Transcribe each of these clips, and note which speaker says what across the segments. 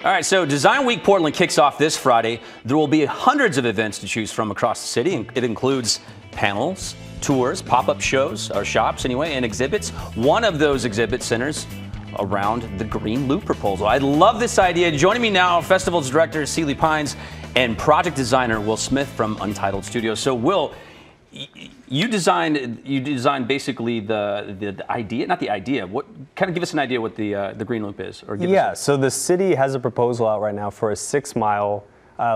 Speaker 1: All right, so Design Week Portland kicks off this Friday. There will be hundreds of events to choose from across the city. It includes panels, tours, pop-up shows, or shops anyway, and exhibits. One of those exhibit centers around the Green Loop proposal. I love this idea. Joining me now, Festivals Director Seeley Pines and Project Designer Will Smith from Untitled Studios. So Will, you designed basically the idea, not the idea. What kind of give us an idea what the Green Loop is? Or
Speaker 2: So the city has a proposal out right now for a 6-mile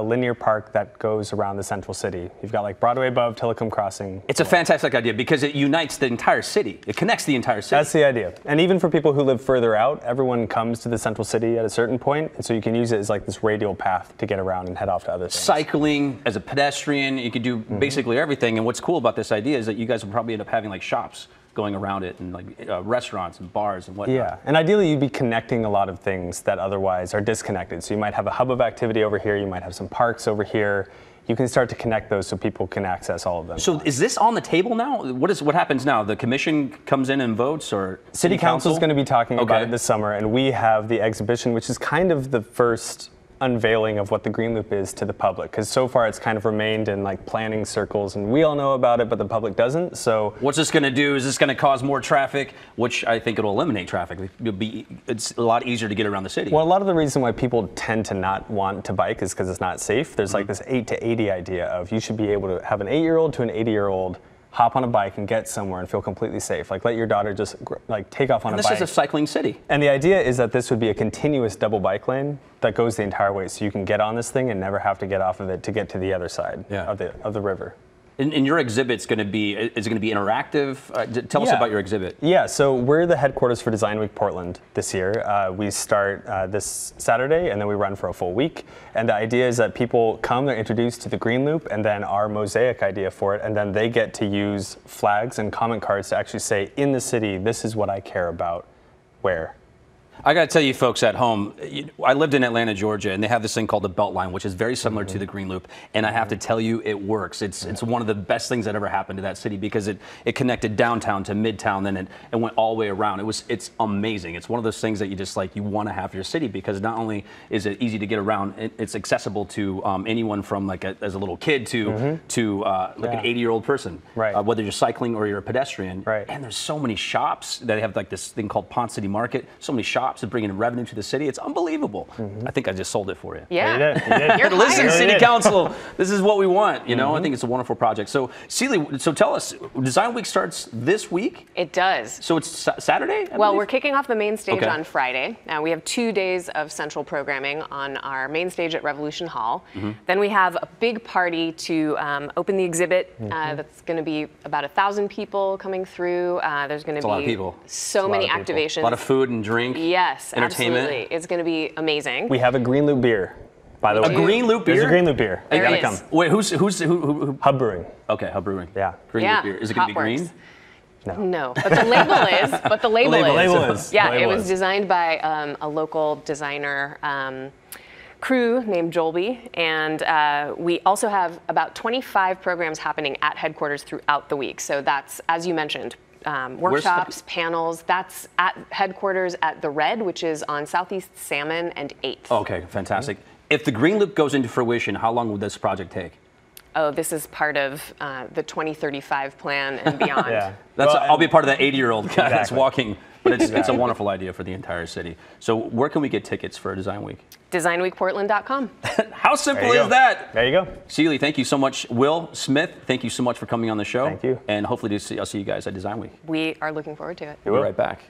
Speaker 2: linear park that goes around the central city. You've got like Broadway above, Telecom Crossing.
Speaker 1: It's a fantastic idea because it unites the entire city. It connects the entire city.
Speaker 2: That's the idea. And even for people who live further out, everyone comes to the central city at a certain point, and so you can use it as like this radial path to get around and head off to other things.
Speaker 1: Cycling, as a pedestrian, you can do basically everything. And what's cool about this idea is that you guys will probably end up having like shops going around it and like restaurants and bars and whatnot.
Speaker 2: Yeah, and ideally you'd be connecting a lot of things that otherwise are disconnected. So you might have a hub of activity over here, you might have some parks over here. You can start to connect those so people can access all of them.
Speaker 1: So is this on the table now? What happens now? The commission comes in and votes, or
Speaker 2: City Council is going to be talking about it this summer, and we have the exhibition, which is kind of the first unveiling of what the Green Loop is to the public, because so far it's kind of remained in like planning circles and we all know about it but the public doesn't. So
Speaker 1: what's this going to do? Is this going to cause more traffic? Which I think it'll eliminate traffic. It's a lot easier to get around the city.
Speaker 2: Well, a lot of the reason why people tend to not want to bike is because it's not safe. There's like this 8 to 80 idea of you should be able to have an 8-year-old to an 80-year-old hop on a bike and get somewhere and feel completely safe. Like let your daughter just like take off on a bike.
Speaker 1: This is a cycling city.
Speaker 2: And the idea is that this would be a continuous double bike lane that goes the entire way, so you can get on this thing and never have to get off of it to get to the other side of the river.
Speaker 1: And your exhibit's going to be, is it going to be interactive? Tell us about your exhibit.
Speaker 2: Yeah, so we're the headquarters for Design Week Portland this year. We start this Saturday and then we run for a full week. And the idea is that people come, they're introduced to the Green Loop and then our mosaic idea for it, and then they get to use flags and comment cards to actually say, in the city, this is what I care about, where.
Speaker 1: I got to tell you folks at home, I lived in Atlanta, Georgia, and they have this thing called the Beltline, which is very similar to the Green Loop. And I have to tell you, it works. It's one of the best things that ever happened to that city because it connected downtown to midtown, then it went all the way around. It's amazing. It's one of those things that you just like, you want to have your city because not only is it easy to get around, it's accessible to anyone from like as a little kid to like an 80-year-old person, whether you're cycling or you're a pedestrian. And there's so many shops that have like this thing called Ponce City Market, so many shops to bring in revenue to the city. It's unbelievable. I think I just sold it for you.
Speaker 3: Yeah.
Speaker 2: You did.
Speaker 1: Listen, City Council, this is what we want. You know, I think it's a wonderful project. So, Seeley, so tell us, Design Week starts this week?
Speaker 3: It does.
Speaker 1: So it's Saturday?
Speaker 3: Well, we're kicking off the main stage on Friday. Now we have 2 days of central programming on our main stage at Revolution Hall. Then we have a big party to open the exhibit. That's going to be about 1,000 people coming through. There's going to be so many activations.
Speaker 1: A lot of food and drink.
Speaker 3: Yes,
Speaker 1: entertainment.
Speaker 3: absolutely. It's going to be amazing.
Speaker 2: We have a Green Loop beer, by the way.
Speaker 1: A Green Loop beer?
Speaker 2: There's a Green Loop beer.
Speaker 3: There
Speaker 2: gotta
Speaker 3: is.
Speaker 2: come.
Speaker 1: Wait, who?
Speaker 2: Hub Brewing.
Speaker 1: Okay, Hub Brewing.
Speaker 2: Yeah.
Speaker 1: Green Loop beer. Is it going to be green?
Speaker 3: No, but the label is. But the label is. Yeah, it was
Speaker 2: is.
Speaker 3: designed by a local designer crew named Jolby, and we also have about 25 programs happening at headquarters throughout the week. So that's, as you mentioned, workshops, panels. That's at headquarters at the Red, which is on Southeast Salmon and 8th.
Speaker 1: Okay, fantastic. If the Green Loop goes into fruition, how long would this project take?
Speaker 3: Oh, this is part of the 2035 plan and beyond.
Speaker 1: I'll be part of that 80-year-old guy that's walking. But it's a wonderful idea for the entire city. So where can we get tickets for Design Week?
Speaker 3: DesignWeekPortland.com.
Speaker 1: How simple is that?
Speaker 2: There you go.
Speaker 1: Seeley, thank you so much. Will Smith, thank you so much for coming on the show.
Speaker 2: Thank you.
Speaker 1: And hopefully I'll see you guys at Design Week.
Speaker 3: We are looking forward to it.
Speaker 1: We'll be right back.